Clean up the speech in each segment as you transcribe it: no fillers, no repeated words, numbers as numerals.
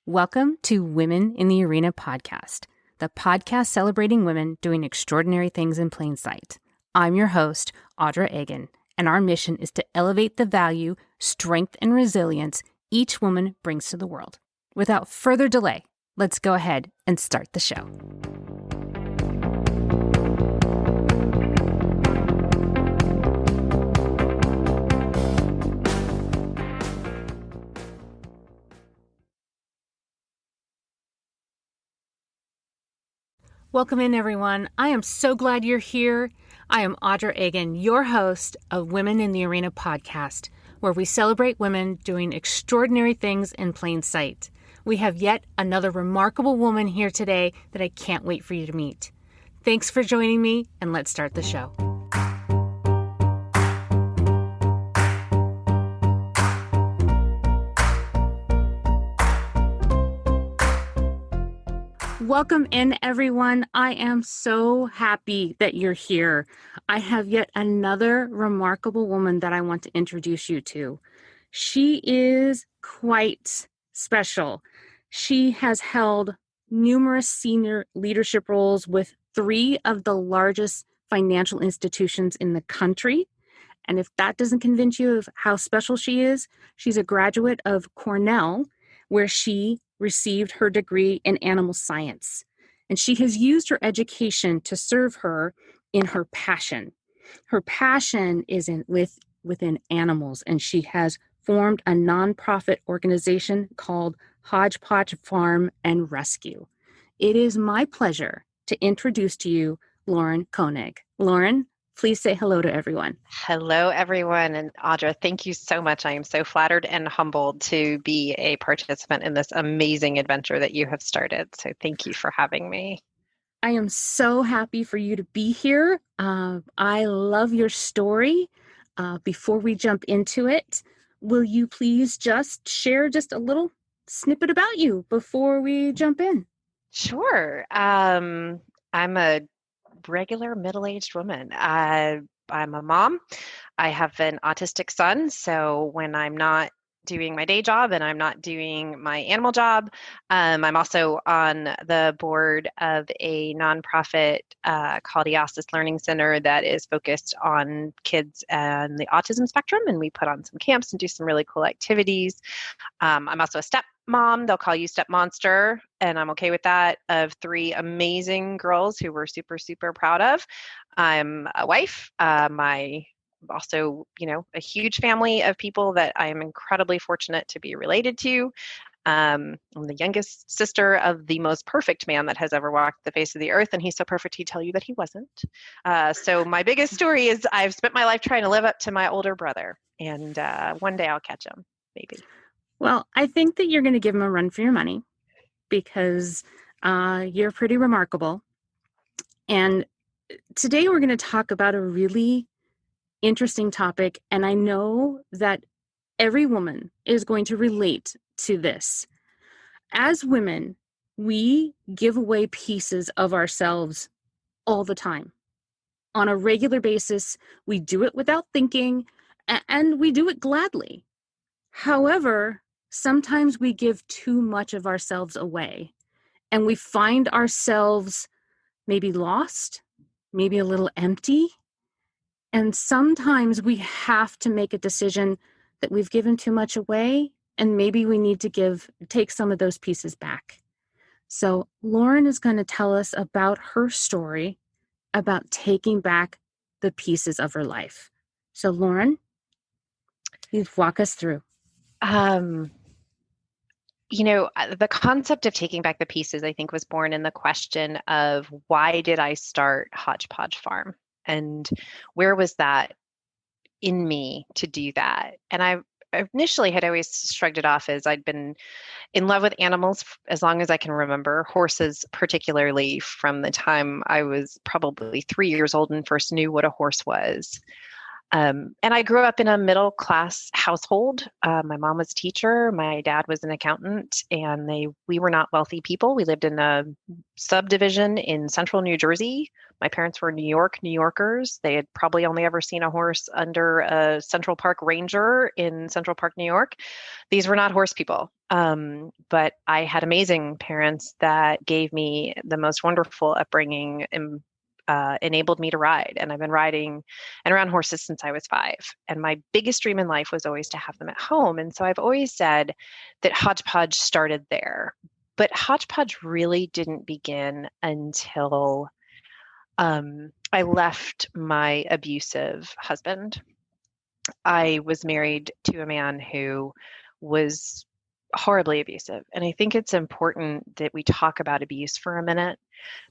Welcome to Women in the Arena podcast, the podcast celebrating women doing extraordinary things in plain sight. I'm your host, Audra Egan, and our mission is to elevate the value, strength, and resilience each woman brings to the world. Without further delay, let's go ahead and start the show. Welcome in, everyone. I am so glad you're here. I am Audra Egan, your host of Women in the Arena podcast, where we celebrate women doing extraordinary things in plain sight. We have yet another remarkable woman here today that I can't wait for you to meet. Thanks for joining me, and let's start the show. Welcome in, everyone. I am so happy that you're here. I have yet another remarkable woman that I want to introduce you to. She is quite special. She has held numerous senior leadership roles with three of the largest financial institutions in the country. And if that doesn't convince you of how special she is, she's a graduate of Cornell, where she received her degree in animal science. And she has used her education to serve her in her passion. Her passion is within animals, and she has formed a nonprofit organization called Hodgepodge Farm and Rescue. It is my pleasure to introduce to you Lauren Koenig. Lauren, please say hello to everyone. Hello, everyone. And Audra, thank you so much. I am so flattered and humbled to be a participant in this amazing adventure that you have started. So thank you for having me. I am so happy for you to be here. I love your story. Before we jump into it, will you please just share just a little snippet about you before we jump in? Sure. I'm a regular middle-aged woman. I'm a mom. I have an autistic son, so when I'm not doing my day job and I'm not doing my animal job, I'm also on the board of a nonprofit called EASIS Learning Center that is focused on kids and the autism spectrum, and we put on some camps and do some really cool activities. I'm also a stepmom. They'll call you step monster, and I'm okay with that, of three amazing girls who we're super, super proud of. I'm a wife. Also, a huge family of people that I am incredibly fortunate to be related to. I'm the youngest sister of the most perfect man that has ever walked the face of the earth, and he's so perfect he'd tell you that he wasn't. So my biggest story is I've spent my life trying to live up to my older brother, and one day I'll catch him, maybe. Well, I think that you're going to give him a run for your money because you're pretty remarkable. And today we're going to talk about a really interesting topic, and I know that every woman is going to relate to this. As women, we give away pieces of ourselves all the time. On a regular basis, we do it without thinking, and we do it gladly. However, sometimes we give too much of ourselves away, and we find ourselves maybe lost, maybe a little empty. And sometimes we have to make a decision that we've given too much away, and maybe we need to take some of those pieces back. So Lauren is going to tell us about her story about taking back the pieces of her life. So Lauren, please walk us through. The concept of taking back the pieces, I think, was born in the question of why did I start Hodgepodge Farm? And where was that in me to do that? And I initially had always shrugged it off as I'd been in love with animals as long as I can remember, horses particularly, from the time I was probably 3 years old and first knew what a horse was. And I grew up in a middle class household. My mom was a teacher, my dad was an accountant, and we were not wealthy people. We lived in a subdivision in central New Jersey. My parents were New Yorkers. They had probably only ever seen a horse under a Central Park Ranger in Central Park, New York. These were not horse people. But I had amazing parents that gave me the most wonderful upbringing and enabled me to ride. And I've been riding and around horses since I was 5. And my biggest dream in life was always to have them at home. And so I've always said that Hodgepodge started there. But Hodgepodge really didn't begin until I left my abusive husband. I was married to a man who was horribly abusive. And I think it's important that we talk about abuse for a minute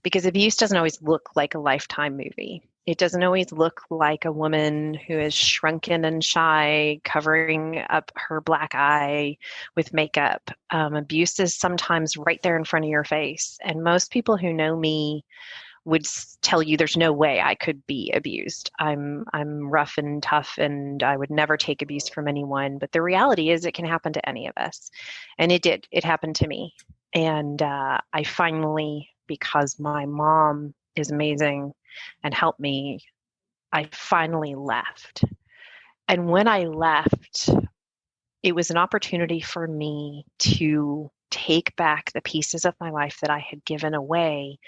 because abuse doesn't always look like a Lifetime movie. It doesn't always look like a woman who is shrunken and shy, covering up her black eye with makeup. Abuse is sometimes right there in front of your face. And most people who know me would tell you there's no way I could be abused. I'm rough and tough and I would never take abuse from anyone. But the reality is it can happen to any of us. And it did. It happened to me. And I finally, because my mom is amazing and helped me, I finally left. And when I left, it was an opportunity for me to take back the pieces of my life that I had given away,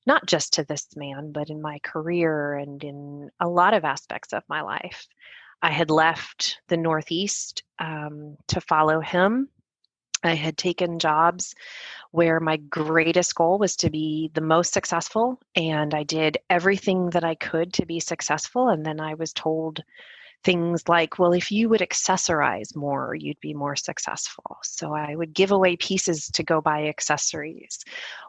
not just to this man, but in my career and in a lot of aspects of my life. I had left the Northeast to follow him. I had taken jobs where my greatest goal was to be the most successful, and I did everything that I could to be successful. And then I was told things like, well, if you would accessorize more, you'd be more successful. So I would give away pieces to go buy accessories.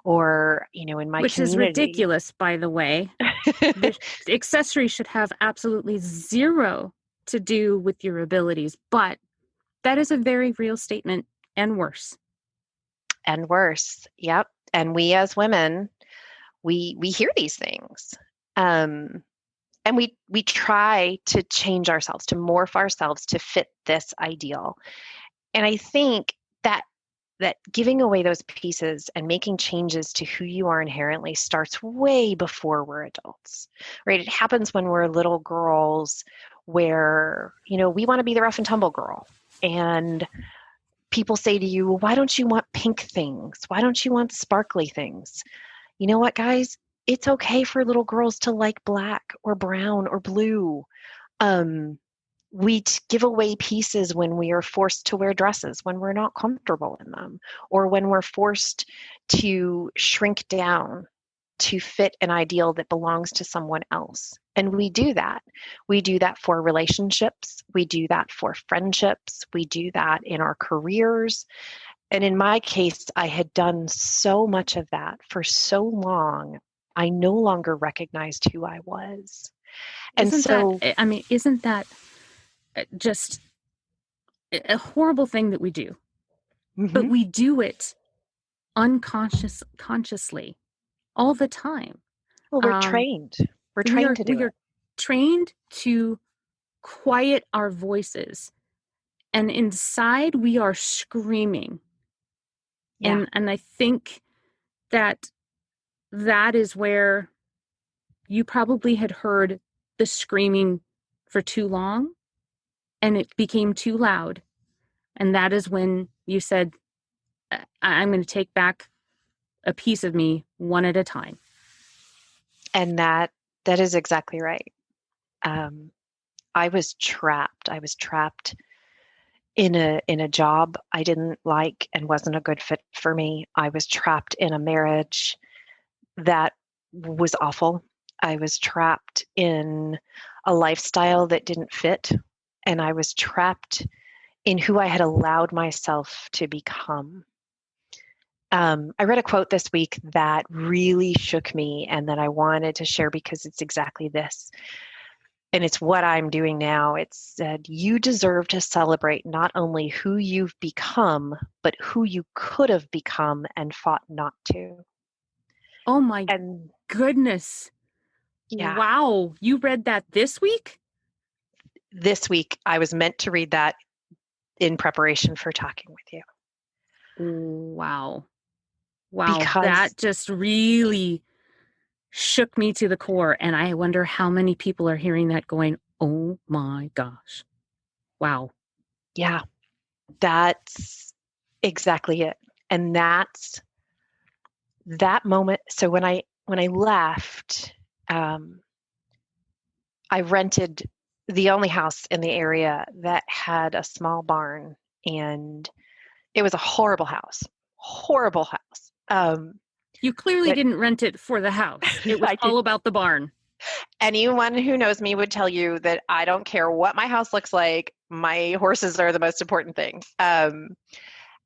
Or, in my Which is community. ridiculous, by the way. The accessories should have absolutely zero to do with your abilities, but that is a very real statement and worse. And worse. Yep. And we as women, we hear these things. Um, and we try to change ourselves, to morph ourselves to fit this ideal. And I think that giving away those pieces and making changes to who you are inherently starts way before we're adults, right? It happens when we're little girls where, we want to be the rough and tumble girl. And people say to you, well, why don't you want pink things? Why don't you want sparkly things? You know what, guys? It's okay for little girls to like black or brown or blue. Um, we give away pieces when we are forced to wear dresses, when we're not comfortable in them, or when we're forced to shrink down to fit an ideal that belongs to someone else. And we do that. We do that for relationships. We do that for friendships. We do that in our careers. And in my case, I had done so much of that for so long, I no longer recognized who I was. And so, Isn't that just a horrible thing that we do? But mhm. we do it consciously all the time. Well, we're Um, trained. We're we trained are to do we it. are trained to quiet our voices, and inside we are screaming. Yeah. And I think that that is where you probably had heard the screaming for too long, and it became too loud. And that is when you said, I'm going to take back a piece of me one at a time. And that is exactly right. Um, I was trapped. I was trapped in a job I didn't like and wasn't a good fit for me. I was trapped in a marriage that was awful. I was trapped in a lifestyle that didn't fit, and I was trapped in who I had allowed myself to become. I read a quote this week that really shook me and that I wanted to share because it's exactly this. And it's what I'm doing now. It said, you deserve to celebrate not only who you've become, but who you could have become and fought not to. Oh my And goodness. yeah, Wow. You read that this week? this week I was meant to read that in preparation for talking with you Wow. Wow. because That just really shook me to the core. And I wonder how many people are hearing that going, oh my gosh. Wow. yeah, that's exactly it. And that's that moment. So when I left, um, I rented the only house in the area that had a small barn, and it was a horrible house. You clearly But didn't rent it for the house. It was I did. all about the barn. Anyone who knows me would tell you that I don't care what my house looks like. My horses are the most important thing.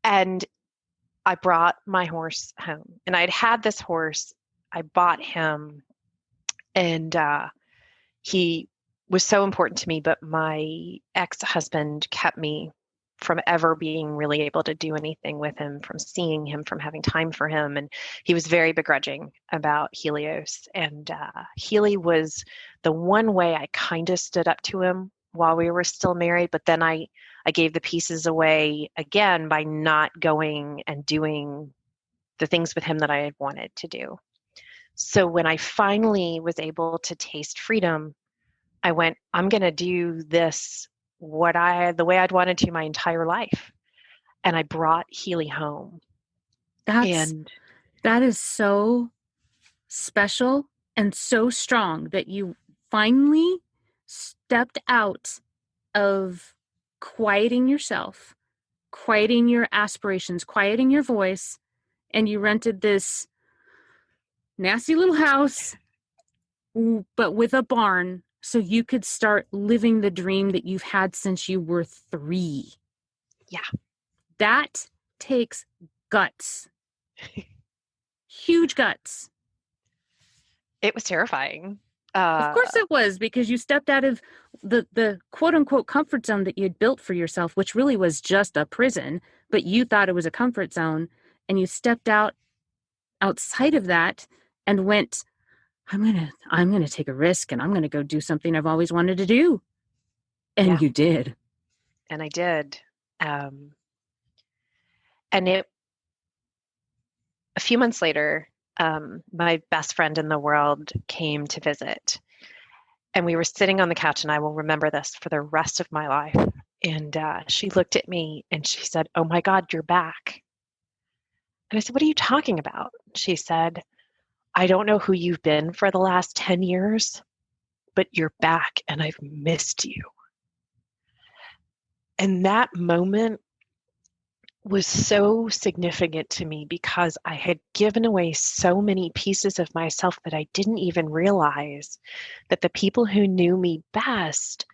And I brought my horse home, and I'd had this horse. I bought him, and he was so important to me, but my ex-husband kept me from ever being really able to do anything with him, from seeing him, from having time for him. And he was very begrudging about Helios. And Healy was the one way I kind of stood up to him while we were still married. But then I gave the pieces away again by not going and doing the things with him that I had wanted to do. So when I finally was able to taste freedom, I went, I'm going to do this the way I'd wanted to my entire life. And I brought Healy home. That's And that is so special and so strong that you finally stepped out of quieting yourself, quieting your aspirations, quieting your voice, and you rented this nasty little house, but with a barn, so you could start living the dream that you've had since you were 3. yeah, That takes guts, huge guts. it was terrifying. Of Uh, course it was, because you stepped out of the quote unquote comfort zone that you had built for yourself, which really was just a prison, but you thought it was a comfort zone, and you stepped outside of that and went, I'm gonna take a risk, and I'm gonna go do something I've always wanted to do. And yeah, you did. and I did. Um, and a few months later, my best friend in the world came to visit. And we were sitting on the couch, and I will remember this for the rest of my life. And she looked at me and she said, "Oh my God, you're back." And I said, "What are you talking about?" She said, "I don't know who you've been for the last 10 years, but you're back and I've missed you." And that moment was so significant to me because I had given away so many pieces of myself that I didn't even realize that the people who knew me best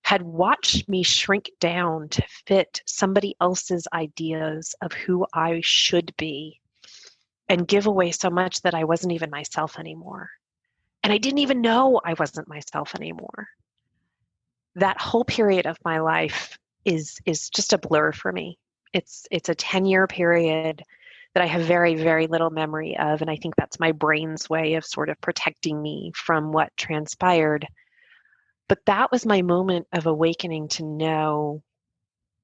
had watched me shrink down to fit somebody else's ideas of who I should be and give away so much that I wasn't even myself anymore. And I didn't even know I wasn't myself anymore. That whole period of my life is just a blur for me. It's a 10-year period that I have very, very little memory of. And I think that's my brain's way of sort of protecting me from what transpired. But that was my moment of awakening to know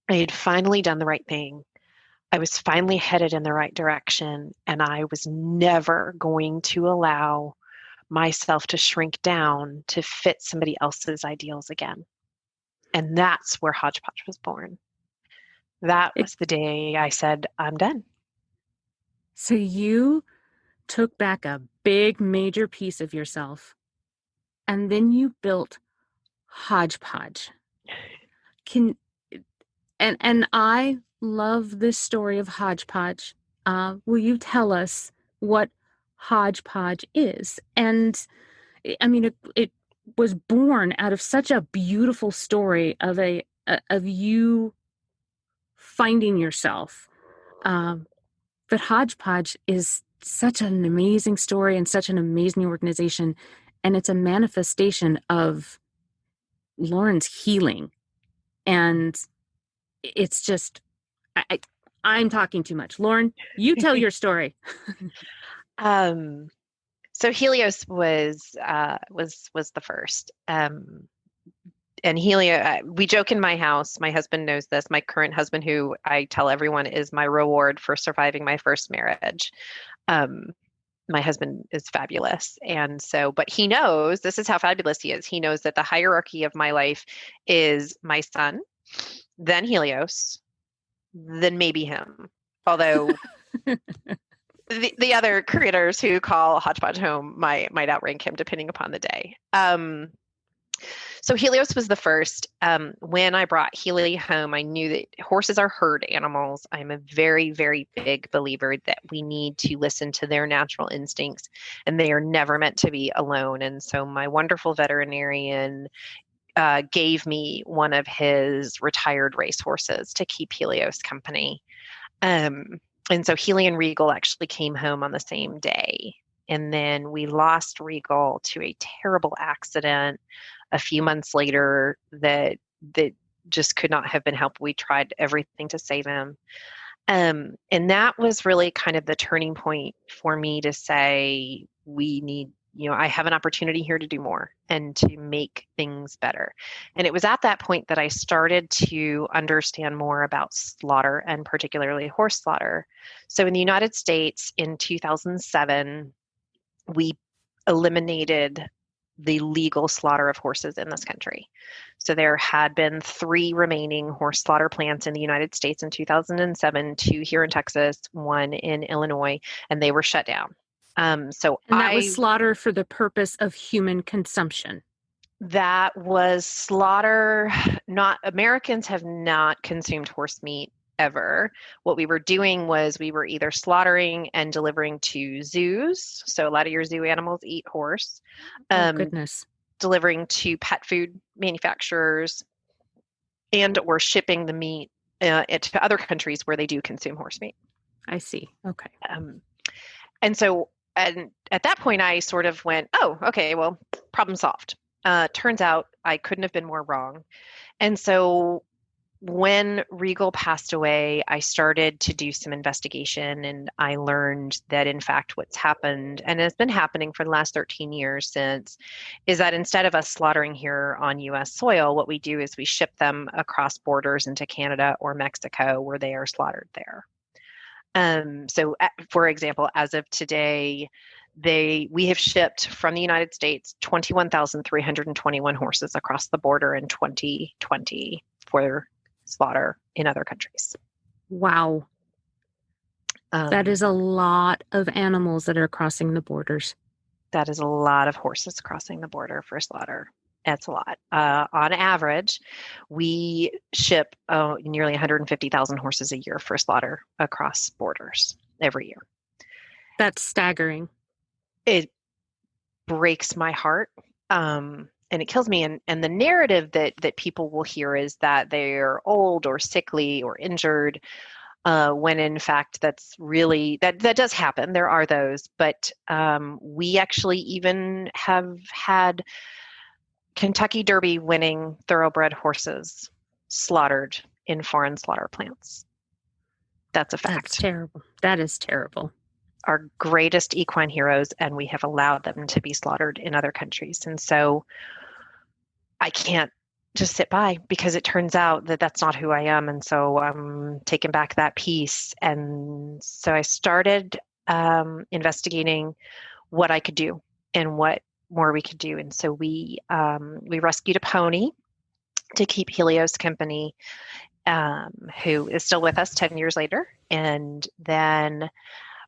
I had finally done the right thing. I was finally headed in the right direction, and I was never going to allow myself to shrink down to fit somebody else's ideals again. And that's where Hodgepodge was born. That It, was the day I said, I'm done. so you took back a big major piece of yourself, and then you built Hodgepodge. Can and I love this story of Hodgepodge. Will you tell us what Hodgepodge is? And I mean, it was born out of such a beautiful story of of you finding yourself. Um, but Hodgepodge is such an amazing story and such an amazing organization, and it's a manifestation of Lauren's healing. And it's just, I I'm talking too much. Lauren, you tell your story. um, so Helios was the first. and Helio, we joke in my house. My husband knows this. My current husband, who I tell everyone is my reward for surviving my first marriage. Um, my husband is fabulous. And so, but he knows this is how fabulous he is. He knows that the hierarchy of my life is my son, then Helios, then maybe him. Although the other creators who call Hodgepodge home might outrank him depending upon the day. So Helios was the first. When I brought Healy home, I knew that horses are herd animals. I'm a very, very big believer that we need to listen to their natural instincts, and they are never meant to be alone. And so my wonderful veterinarian gave me one of his retired race horses to keep Helios company. And so Healy and Regal actually came home on the same day. And then we lost Regal to a terrible accident a few months later that just could not have been helped. We tried everything to save him. And that was really kind of the turning point for me to say, we need, I have an opportunity here to do more and to make things better. And it was at that point that I started to understand more about slaughter and particularly horse slaughter. So in the United States in 2007, we eliminated the legal slaughter of horses in this country. So there had been 3 remaining horse slaughter plants in the United States in 2007, 2 here in Texas, 1 in Illinois, and they were shut down. And that was slaughter for the purpose of human consumption. That was slaughter. Not Americans have not consumed horse meat ever. What we were doing was we were either slaughtering and delivering to zoos. So a lot of your zoo animals eat horse. Oh, goodness. Delivering to pet food manufacturers and or shipping the meat to other countries where they do consume horse meat. I see. Okay. And so and at that point, I sort of went, oh, okay, well, problem solved. Turns out I couldn't have been more wrong. And so when Regal passed away, I started to do some investigation, and I learned that, in fact, what's happened, and it's been happening for the last 13 years since, is that instead of us slaughtering here on U.S. soil, what we do is we ship them across borders into Canada or Mexico where they are slaughtered there. So, for example, as of today, we have shipped from the United States 21,321 horses across the border in 2020 for slaughter in other countries. Wow. That is a lot of animals that are crossing the borders. That is a lot of horses crossing the border for slaughter. That's a lot. On average, we ship nearly 150,000 horses a year for slaughter across borders every year. That's staggering. It breaks my heart. And it kills me. And the narrative that people will hear is that they're old or sickly or injured, when in fact that's really, that does happen. There are those, but we actually even have had Kentucky Derby winning thoroughbred horses slaughtered in foreign slaughter plants. That's a fact. That's terrible. That is terrible. Our greatest equine heroes, and we have allowed them to be slaughtered in other countries. And so I can't just sit by, because it turns out that that's not who I am. And so I'm taking back that piece. And so I started investigating what I could do and what more we could do. And so we rescued a pony to keep Helios company, who is still with us 10 years later. And then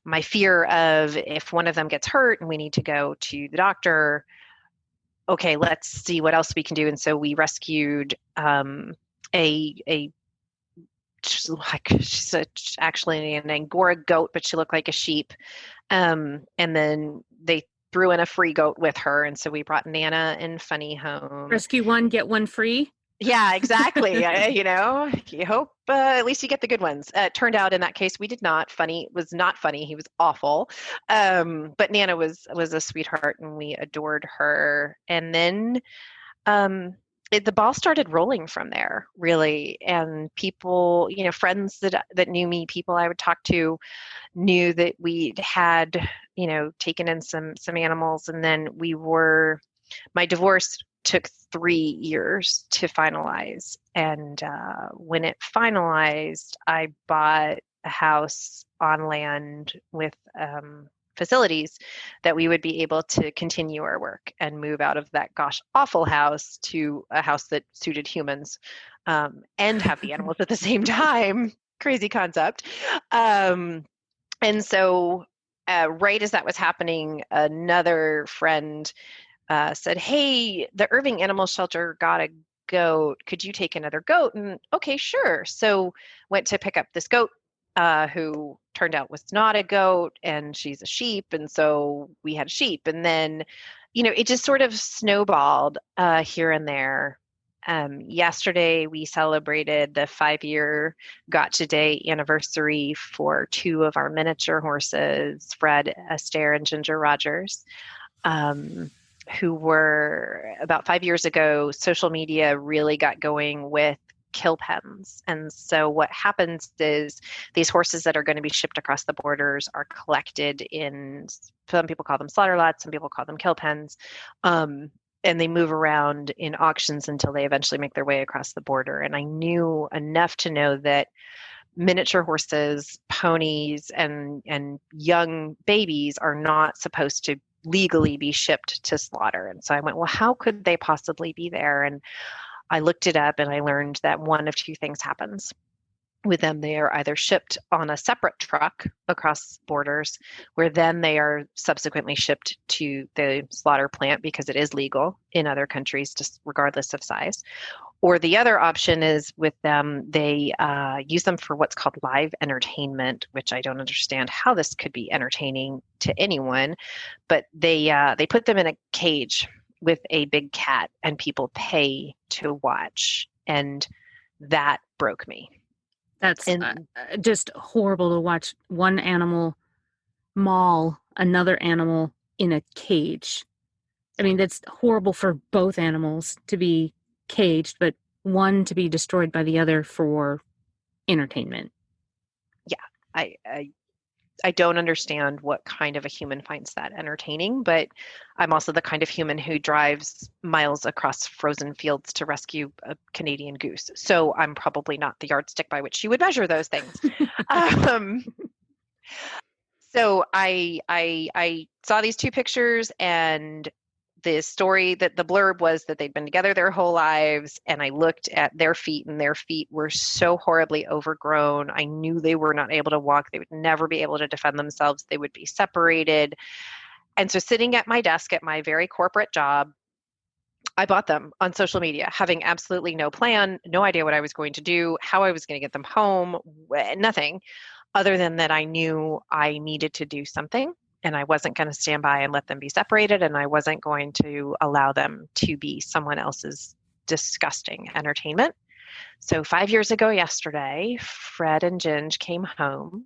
my fear of, if one of them gets hurt and we need to go to the doctor, okay, let's see what else we can do. And so we rescued she's actually an Angora goat, but she looked like a sheep. And then they threw in a free goat with her. And so we brought Nana and Funny home. Rescue one, get one free. Yeah, exactly. You hope at least you get the good ones. Turned out in that case, we did not. Funny was not funny. He was awful. But Nana was a sweetheart, and we adored her. And then the ball started rolling from there, really. And people, friends that knew me, people I would talk to, knew that we had, taken in some animals. And then my divorce took 3 years to finalize. And when it finalized, I bought a house on land with facilities that we would be able to continue our work and move out of that gosh awful house to a house that suited humans, and have the animals at the same time. Crazy concept. Um, and so, right as that was happening, another friend said, "Hey, the Irving Animal Shelter got a goat. Could you take another goat?" And okay, sure. So went to pick up this goat, who turned out was not a goat, and she's a sheep. And so we had a sheep. And then, it just sort of snowballed here and there. Yesterday, we celebrated the 5-year Gotcha Day anniversary for two of our miniature horses, Fred Astaire and Ginger Rogers. Who were about 5 years ago, social media really got going with kill pens. And so what happens is these horses that are going to be shipped across the borders are collected in, some people call them slaughter lots, some people call them kill pens. And they move around in auctions until they eventually make their way across the border. And I knew enough to know that miniature horses, ponies, and young babies are not supposed to legally be shipped to slaughter. And so I went, well, how could they possibly be there? And I looked it up and I learned that one of two things happens with them. They are either shipped on a separate truck across borders, where then they are subsequently shipped to the slaughter plant because it is legal in other countries, just regardless of size. Or the other option is with them, they use them for what's called live entertainment, which I don't understand how this could be entertaining to anyone. But they put them in a cage with a big cat, and people pay to watch, and that broke me. That's And just horrible to watch one animal maul another animal in a cage. I mean, that's horrible for both animals to be caged, but one to be destroyed by the other for entertainment. yeah, I don't understand what kind of a human finds that entertaining, but I'm also the kind of human who drives miles across frozen fields to rescue a Canadian goose. So I'm probably not the yardstick by which you would measure those things. um, so I saw these two pictures, and the story, that the blurb was that they'd been together their whole lives, and I looked at their feet, and their feet were so horribly overgrown. I knew they were not able to walk. They would never be able to defend themselves. They would be separated. And so, sitting at my desk at my very corporate job, I bought them on social media, having absolutely no plan, no idea what I was going to do, how I was going to get them home, nothing other than that I knew I needed to do something. And I wasn't going to stand by and let them be separated. And I wasn't going to allow them to be someone else's disgusting entertainment. So 5 years ago yesterday, Fred and Ginge came home,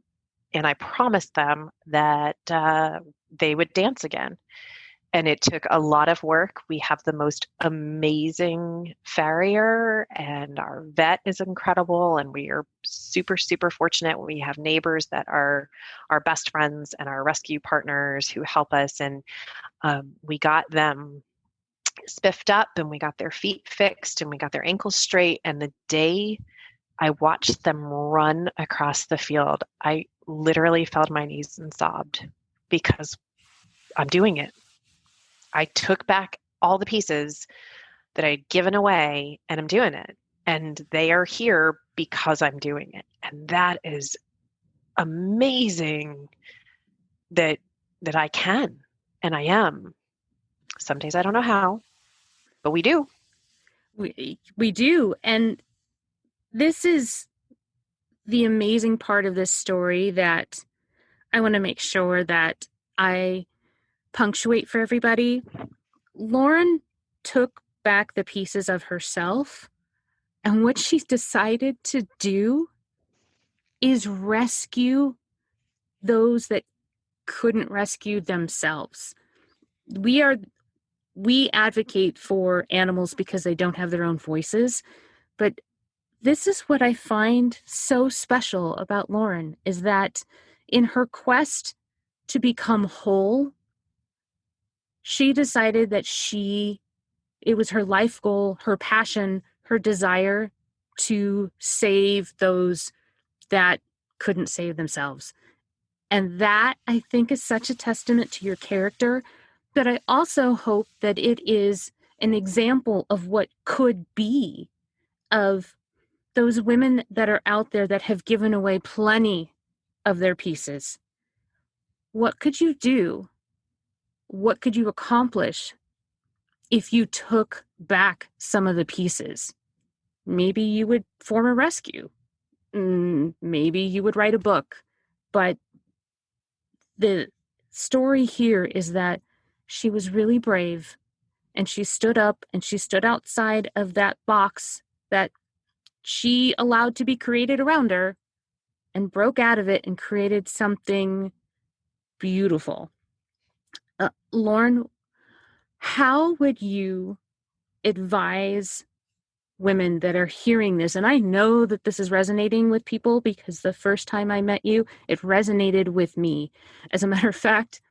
and I promised them that they would dance again. And it took a lot of work. We have the most amazing farrier, and our vet is incredible. And we are super, super fortunate. We have neighbors that are our best friends and our rescue partners who help us. And we got them spiffed up, and we got their feet fixed, and we got their ankles straight. And the day I watched them run across the field, I literally fell to my knees and sobbed, because I'm doing it. I took back all the pieces that I'd given away, and I'm doing it. And they are here because I'm doing it. And that is amazing that I can, and I am. Some days I don't know how, but we do. We do. And this is the amazing part of this story that I want to make sure that I punctuate for everybody. Lauren took back the pieces of herself, and what she's decided to do is rescue those that couldn't rescue themselves. We advocate for animals because they don't have their own voices, but this is what I find so special about Lauren, is that in her quest to become whole, she decided that she It was her life goal, her passion, her desire to save those that couldn't save themselves. And that, I think, is such a testament to your character. But I also hope that it is an example of what could be, of those women that are out there that have given away plenty of their pieces. What could you do? What could you accomplish if you took back some of the pieces? Maybe you would form a rescue. Maybe you would write a book. But the story here is that she was really brave, and she stood up and she stood outside of that box that she allowed to be created around her and broke out of it and created something beautiful. Lauren, how would you advise women that are hearing this? And I know that this is resonating with people because the first time I met you, it resonated with me. As a matter of fact,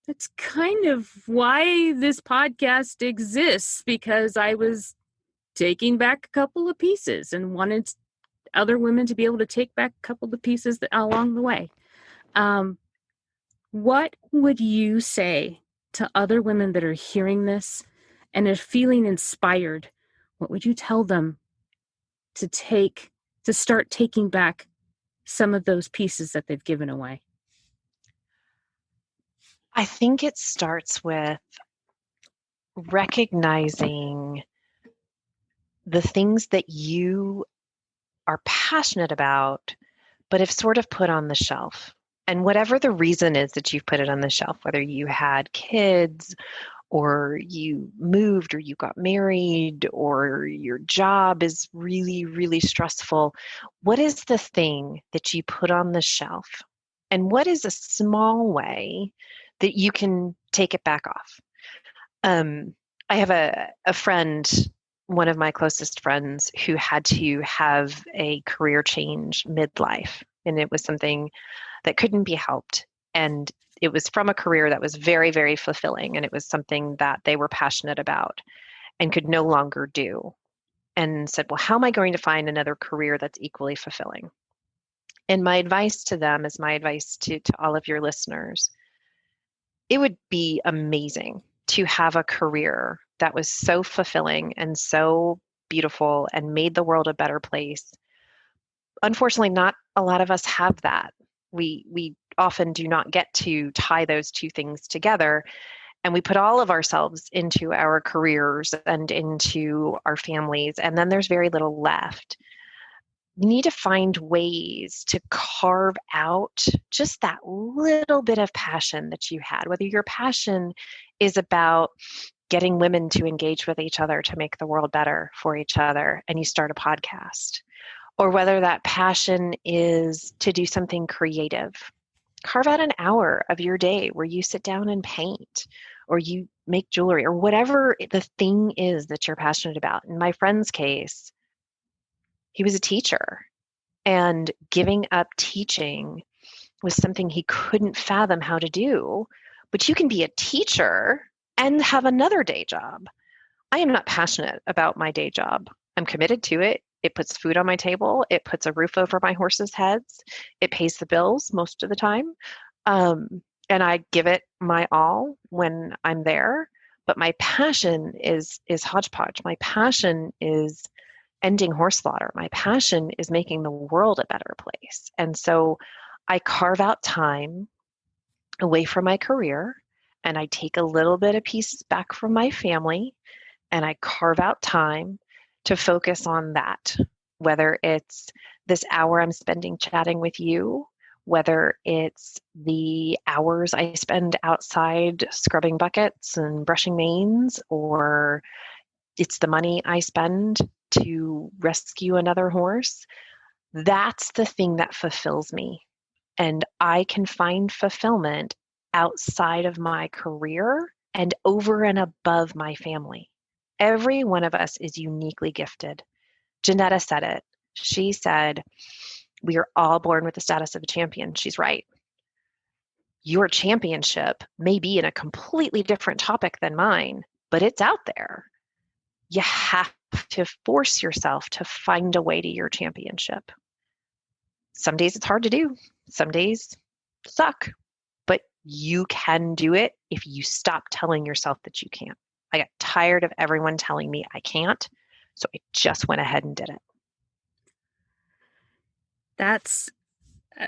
that's kind of why this podcast exists, because I was taking back a couple of pieces and wanted other women to be able to take back a couple of pieces along the way. What would you say to other women that are hearing this and are feeling inspired? What would you tell them to start taking back some of those pieces that they've given away? I think it starts with recognizing the things that you are passionate about, but have sort of put on the shelf. And whatever the reason is that you've put it on the shelf, whether you had kids or you moved or you got married or your job is really, really stressful, what is the thing that you put on the shelf? And what is a small way that you can take it back off? I have a friend, one of my closest friends, who had to have a career change midlife. And it was something that couldn't be helped. And it was from a career that was very, very fulfilling. And it was something that they were passionate about and could no longer do. And said, well, how am I going to find another career that's equally fulfilling? And my advice to them is my advice to all of your listeners. It would be amazing to have a career that was so fulfilling and so beautiful and made the world a better place. Unfortunately, not a lot of us have that. We often do not get to tie those two things together, and we put all of ourselves into our careers and into our families, and then there's very little left. You need to find ways to carve out just that little bit of passion that you had, whether your passion is about getting women to engage with each other to make the world better for each other, and you start a podcast, or whether that passion is to do something creative. Carve out an hour of your day where you sit down and paint, or you make jewelry, or whatever the thing is that you're passionate about. In my friend's case, he was a teacher, and giving up teaching was something he couldn't fathom how to do. But you can be a teacher and have another day job. I am not passionate about my day job. I'm committed to it. It puts food on my table. It puts a roof over my horses' heads. It pays the bills most of the time. And I give it my all when I'm there. But my passion is hodgepodge. My passion is ending horse slaughter. My passion is making the world a better place. And so I carve out time away from my career, and I take a little bit of pieces back from my family, and I carve out time to focus on that, whether it's this hour I'm spending chatting with you, whether it's the hours I spend outside scrubbing buckets and brushing manes, or it's the money I spend to rescue another horse. That's the thing that fulfills me. And I can find fulfillment outside of my career and over and above my family. Every one of us is uniquely gifted. Janetta said it. She said, we are all born with the status of a champion. She's right. Your championship may be in a completely different topic than mine, but it's out there. You have to force yourself to find a way to your championship. Some days it's hard to do, some days suck, but you can do it if you stop telling yourself that you can't. I got tired of everyone telling me I can't, so I just went ahead and did it. That's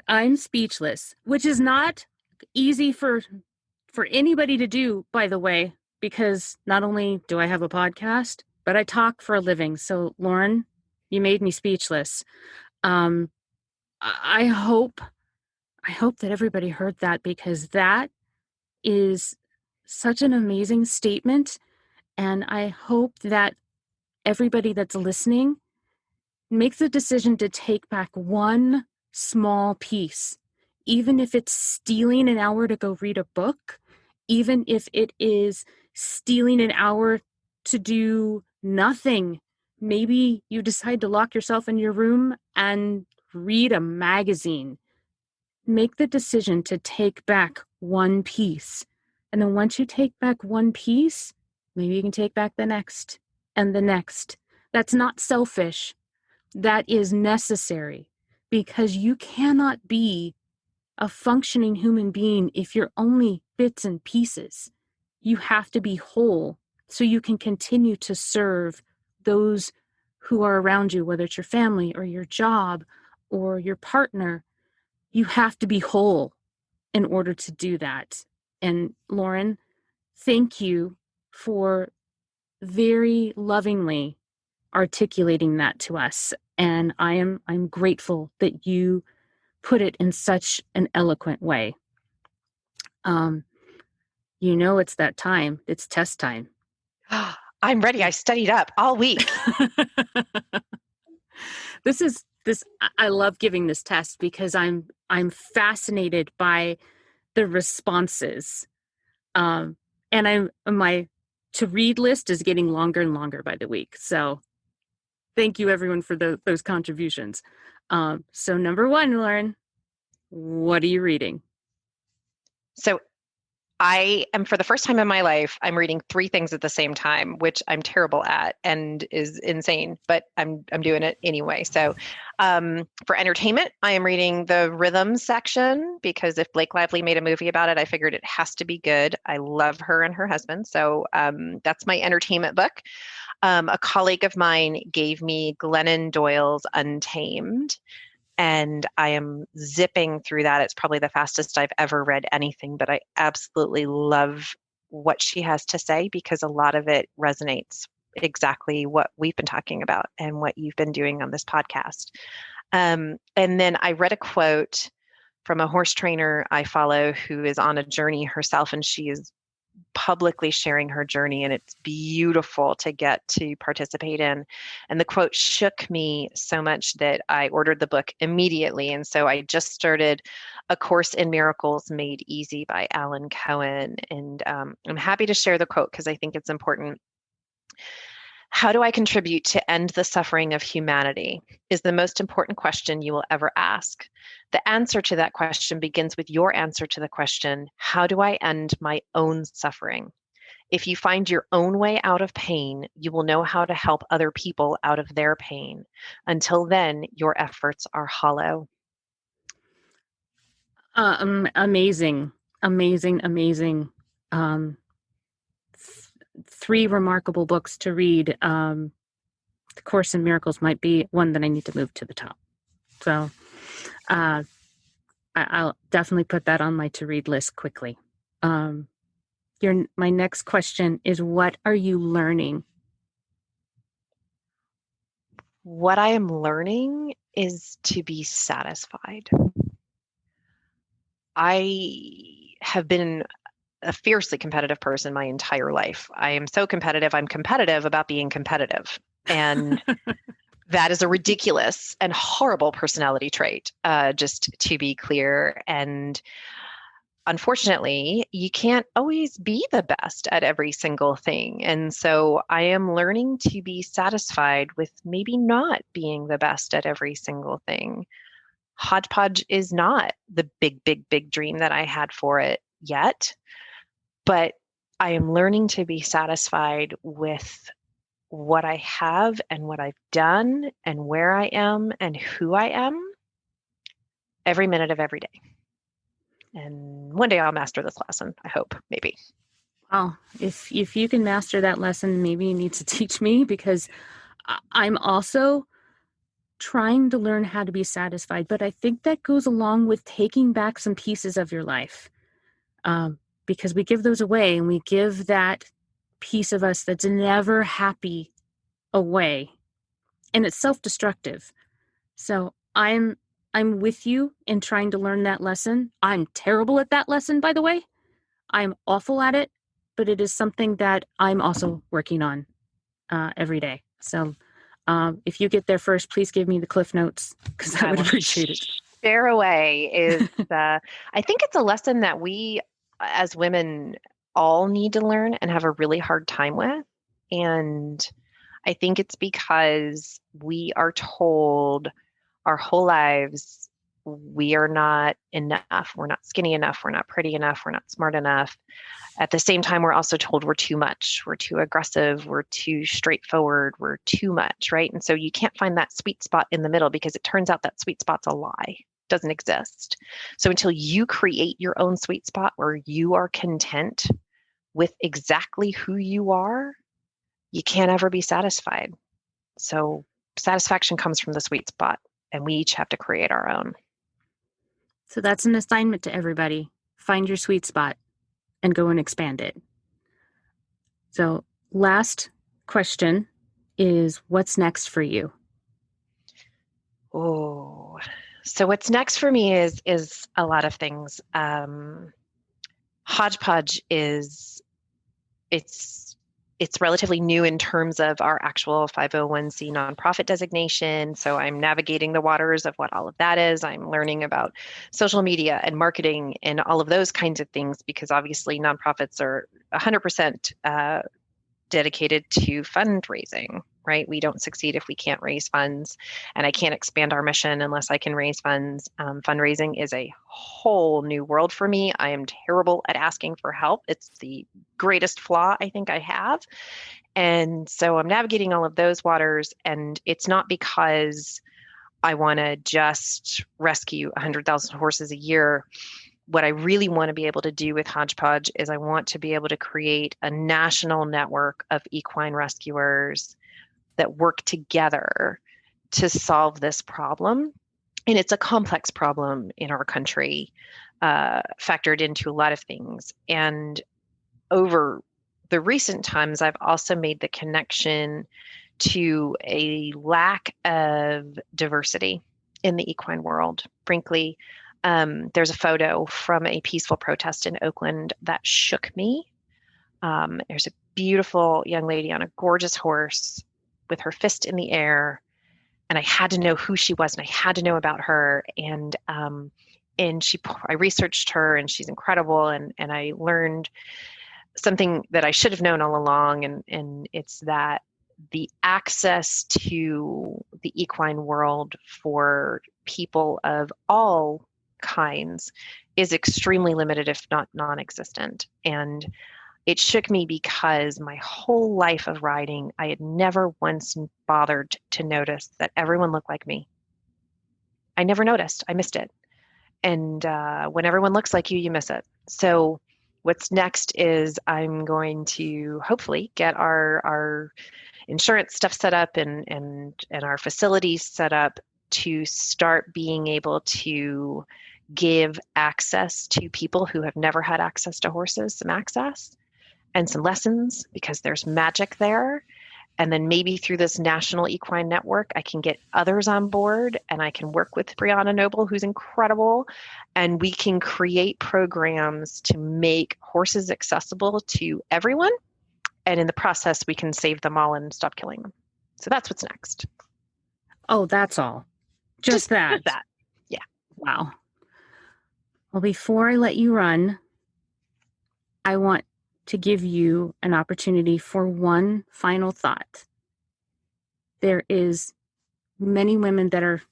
I'm speechless, which is not easy for anybody to do, by the way, because not only do I have a podcast, but I talk for a living. So, Lauren, you made me speechless. Um, I I hope that everybody heard that, because that is such an amazing statement, and I hope that everybody that's listening make the decision to take back one small piece, even if it's stealing an hour to go read a book, even if it is stealing an hour to do nothing. Maybe you decide to lock yourself in your room and read a magazine. Make the decision to take back one piece. And then once you take back one piece, maybe you can take back the next and the next. That's not selfish. That is necessary, because you cannot be a functioning human being if you're only bits and pieces. You have to be whole so you can continue to serve those who are around you, whether it's your family or your job or your partner. You have to be whole in order to do that. And Lauren, thank you for very lovingly articulating that to us. And I'm grateful that you put it in such an eloquent way. Um, it's that time. It's test time. I'm ready. I studied up all week. This I love giving this test because I'm fascinated by the responses. And my to read list is getting longer and longer by the week. So thank you everyone for those contributions. So number one, Lauren, what are you reading? So I am, for the first time in my life, I'm reading three things at the same time, which I'm terrible at and is insane, but I'm doing it anyway. So for entertainment, I am reading the rhythm section because if Blake Lively made a movie about it, I figured it has to be good. I love her and her husband. So that's my entertainment book. A colleague of mine gave me Glennon Doyle's Untamed, and I am zipping through that. It's probably the fastest I've ever read anything, but I absolutely love what she has to say because a lot of it resonates exactly what we've been talking about and what you've been doing on this podcast. And then I read a quote from a horse trainer I follow who is on a journey herself, and she is publicly sharing her journey, and it's beautiful to get to participate in. And the quote shook me so much that I ordered the book immediately. And so I just started A Course in Miracles Made Easy by Lauren Koenig. And I'm happy to share the quote because I think it's important. How do I contribute to end the suffering of humanity is the most important question you will ever ask. The answer to that question begins with your answer to the question, how do I end my own suffering? If you find your own way out of pain, you will know how to help other people out of their pain. Until then, your efforts are hollow. Amazing, amazing, amazing. Um, Three remarkable books to read. The Course in Miracles might be one that I need to move to the top. So I'll definitely put that on my to-read list quickly. My next question is, what are you learning? What I am learning is to be satisfied. I have been a fiercely competitive person my entire life. I am so competitive. I'm competitive about being competitive. And that is a ridiculous and horrible personality trait, just to be clear. And unfortunately, you can't always be the best at every single thing. And so I am learning to be satisfied with maybe not being the best at every single thing. Hodgepodge is not the big, big, big dream that I had for it yet, but I am learning to be satisfied with what I have and what I've done and where I am and who I am every minute of every day. And one day I'll master this lesson, I hope, maybe. Well, if you can master that lesson, maybe you need to teach me because I'm also trying to learn how to be satisfied. But I think that goes along with taking back some pieces of your life, because we give those away and we give that piece of us that's never happy away, and it's self-destructive. So I'm with you in trying to learn that lesson. I'm terrible at that lesson, by the way. I'm awful at it, but it is something that I'm also working on every day. So if you get there first, please give me the Cliff Notes because I I would will appreciate it. share away is I think it's a lesson that we as women all need to learn and have a really hard time with. And I think it's because we are told our whole lives we are not enough. We're not skinny enough. We're not pretty enough. We're not smart enough. At the same time, we're also told we're too much. We're too aggressive. We're too straightforward. We're too much, right? And so you can't find that sweet spot in the middle because it turns out that sweet spot's a lie, doesn't exist. So until you create your own sweet spot where you are content with exactly who you are, you can't ever be satisfied. So satisfaction comes from the sweet spot, and we each have to create our own. So that's an assignment to everybody. Find your sweet spot and go and expand it. So, last question is what's next for you? Oh, so what's next for me is a lot of things. Hodgepodge is it's it's relatively new in terms of our actual 501c nonprofit designation. So I'm navigating the waters of what all of that is. I'm learning about social media and marketing and all of those kinds of things because obviously nonprofits are 100% dedicated to fundraising, right? We don't succeed if we can't raise funds, and I can't expand our mission unless I can raise funds. Fundraising is a whole new world for me. I am terrible at asking for help. It's the greatest flaw I think I have. And so I'm navigating all of those waters, and it's not because I want to just rescue 100,000 horses a year. What I really want to be able to do with Hodgepodge is I want to be able to create a national network of equine rescuers that work together to solve this problem. And it's a complex problem in our country, factored into a lot of things. And over the recent times, I've also made the connection to a lack of diversity in the equine world. Frankly, there's a photo from a peaceful protest in Oakland that shook me. There's a beautiful young lady on a gorgeous horse with her fist in the air, and I had to know who she was and I had to know about her. And I researched her, and she's incredible. And I learned something that I should have known all along, and it's that the access to the equine world for people of all kinds is extremely limited, if not non-existent. And it shook me because my whole life of riding, I had never once bothered to notice that everyone looked like me. I never noticed. I missed it. And when everyone looks like you miss it. So what's next is I'm going to hopefully get our insurance stuff set up and our facilities set up to start being able to give access to people who have never had access to horses, some access and some lessons because there's magic there. And then maybe through this national equine network, I can get others on board and I can work with Brianna Noble, who's incredible. And we can create programs to make horses accessible to everyone. And in the process, we can save them all and stop killing them. So that's what's next. Oh, that's all. Just that. Just that. Yeah. Wow. Well, before I let you run, I want to give you an opportunity for one final thought. There is many women that are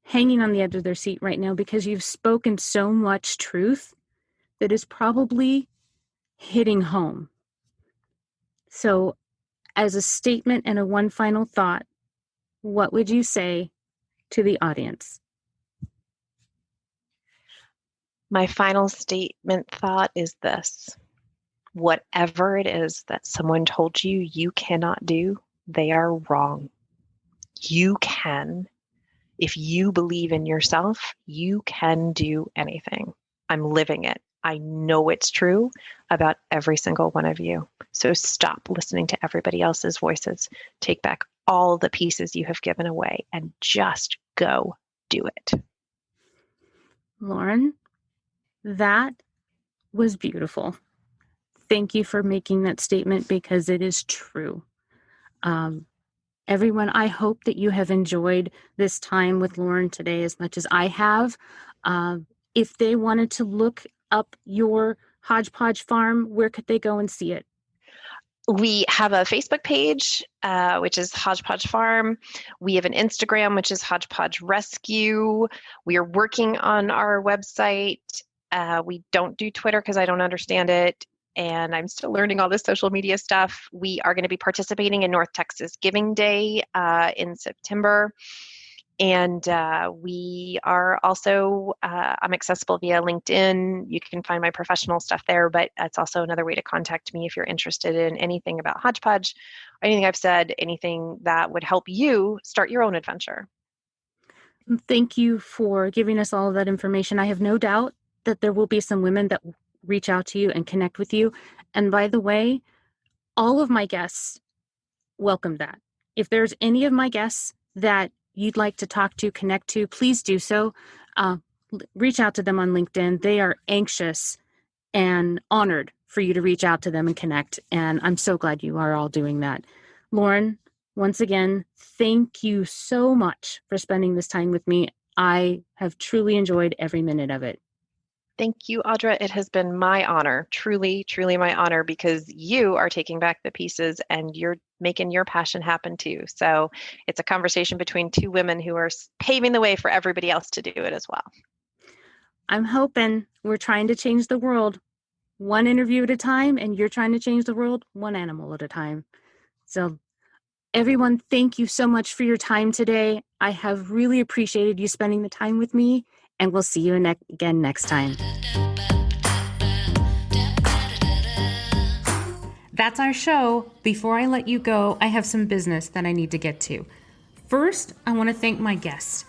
hanging on the edge of their seat right now because you've spoken so much truth that is probably hitting home. So as a statement and a one final thought, what would you say to the audience? My final statement thought is this. Whatever it is that someone told you you cannot do, they are wrong. You can. If you believe in yourself, you can do anything. I'm living it. I know it's true about every single one of you. So stop listening to everybody else's voices. Take back all the pieces you have given away and just go do it. Lauren, that was beautiful. Thank you for making that statement because it is true. Everyone, I hope that you have enjoyed this time with Lauren today as much as I have. If they wanted to look up your Hodgepodge Farm, where could they go and see it? We have a Facebook page, which is Hodgepodge Farm. We have an Instagram, which is Hodgepodge Rescue. We are working on our website. We don't do Twitter because I don't understand it. And I'm still learning all this social media stuff. We are going to be participating in North Texas Giving Day in September. And we are also, I'm accessible via LinkedIn. You can find my professional stuff there, but that's also another way to contact me if you're interested in anything about Hodgepodge, or anything I've said, anything that would help you start your own adventure. Thank you for giving us all of that information. I have no doubt that there will be some women that reach out to you and connect with you. And by the way, all of my guests welcome that. If there's any of my guests that you'd like to talk to, connect to, please do so. Reach out to them on LinkedIn. They are anxious and honored for you to reach out to them and connect. And I'm so glad you are all doing that. Lauren, once again, thank you so much for spending this time with me. I have truly enjoyed every minute of it. Thank you, Audra. It has been my honor, truly, truly my honor, because you are taking back the pieces and you're making your passion happen too. So it's a conversation between two women who are paving the way for everybody else to do it as well. I'm hoping we're trying to change the world one interview at a time, and you're trying to change the world one animal at a time. So everyone, thank you so much for your time today. I have really appreciated you spending the time with me, and we'll see you again next time. That's our show. Before I let you go, I have some business that I need to get to. First, I want to thank my guests.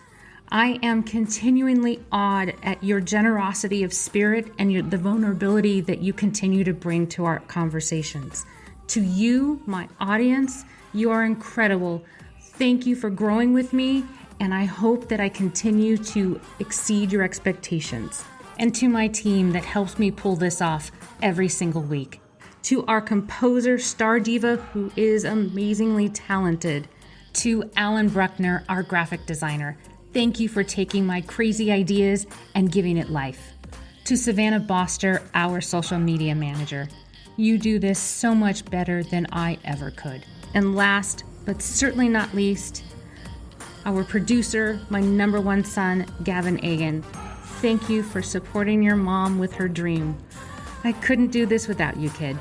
I am continually awed at your generosity of spirit and the vulnerability that you continue to bring to our conversations. To you, my audience, you are incredible. Thank you for growing with me, and I hope that I continue to exceed your expectations. And to my team that helps me pull this off every single week. To our composer, Star Diva, who is amazingly talented. To Alan Bruckner, our graphic designer. Thank you for taking my crazy ideas and giving it life. To Savannah Boster, our social media manager. You do this so much better than I ever could. And last, but certainly not least, our producer, my number one son, Gavin Egan. Thank you for supporting your mom with her dream. I couldn't do this without you, kid.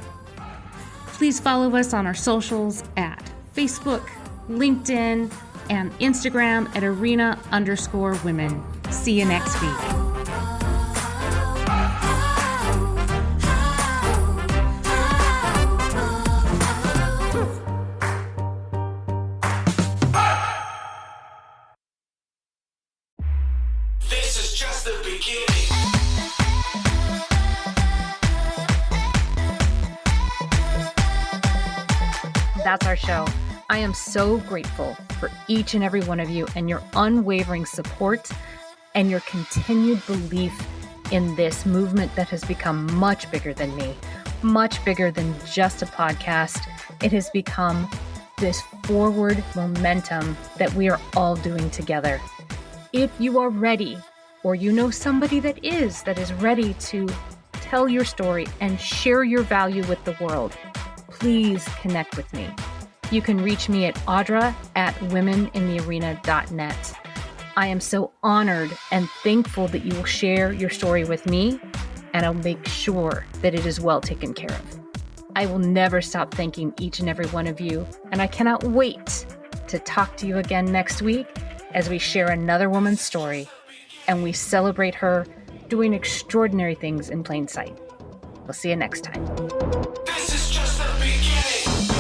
Please follow us on our socials at Facebook, LinkedIn, and Instagram at arena_women. See you next week. This is just the beginning. That's our show. I am so grateful for each and every one of you and your unwavering support and your continued belief in this movement that has become much bigger than me, much bigger than just a podcast. It has become this forward momentum that we are all doing together. If you are ready, or you know somebody that is ready to tell your story and share your value with the world, please connect with me. You can reach me at audra@womeninthearena.net. I am so honored and thankful that you will share your story with me, and I'll make sure that it is well taken care of. I will never stop thanking each and every one of you, and I cannot wait to talk to you again next week as we share another woman's story and we celebrate her doing extraordinary things in plain sight. We'll see you next time. This is just the beginning.